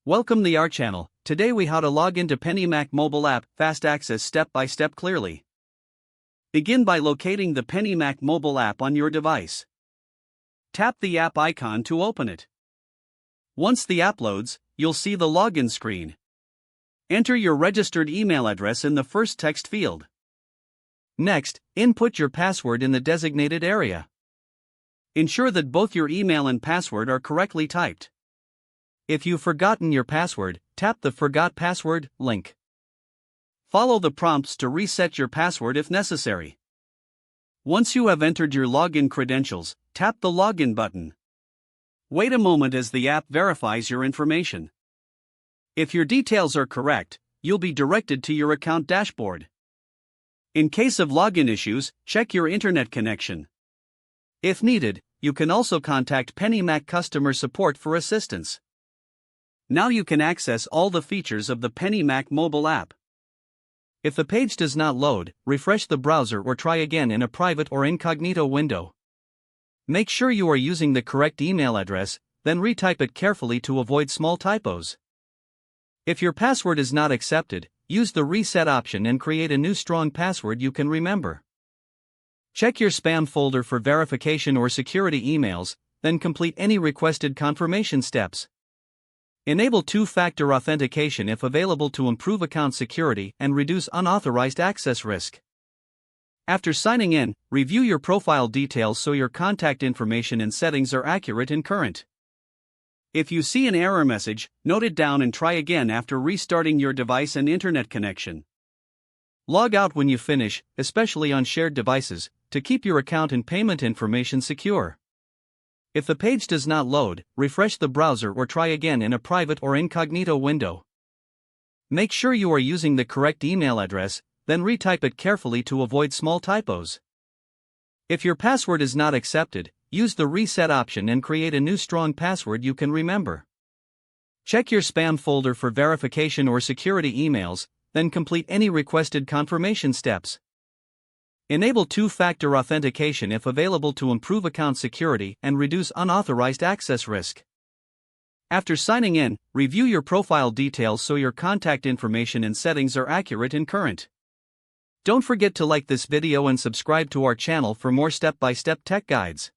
Welcome to our channel. Today we how to log into Pennymac mobile app, fast access step by step clearly. Begin by locating the Pennymac mobile app on your device. Tap the app icon to open it. Once the app loads, you'll see the login screen. Enter your registered email address in the first text field. Next, input your password in the designated area. Ensure that both your email and password are correctly typed. If you've forgotten your password, tap the Forgot Password link. Follow the prompts to reset your password if necessary. Once you have entered your login credentials, tap the Login button. Wait a moment as the app verifies your information. If your details are correct, you'll be directed to your account dashboard. In case of login issues, check your internet connection. If needed, you can also contact Pennymac customer support for assistance. Now you can access all the features of the Pennymac mobile app. If the page does not load, refresh the browser or try again in a private or incognito window. Make sure you are using the correct email address, then retype it carefully to avoid small typos. If your password is not accepted, use the reset option and create a new strong password you can remember. Check your spam folder for verification or security emails, then complete any requested confirmation steps. Enable two-factor authentication if available to improve account security and reduce unauthorized access risk. After signing in, review your profile details so your contact information and settings are accurate and current. If you see an error message, note it down and try again after restarting your device and internet connection. Log out when you finish, especially on shared devices, to keep your account and payment information secure. If the page does not load, refresh the browser or try again in a private or incognito window. Make sure you are using the correct email address, then retype it carefully to avoid small typos. If your password is not accepted, use the reset option and create a new strong password you can remember. Check your spam folder for verification or security emails, then complete any requested confirmation steps. Enable two-factor authentication if available to improve account security and reduce unauthorized access risk. After signing in, review your profile details so your contact information and settings are accurate and current. Don't forget to like this video and subscribe to our channel for more step-by-step tech guides.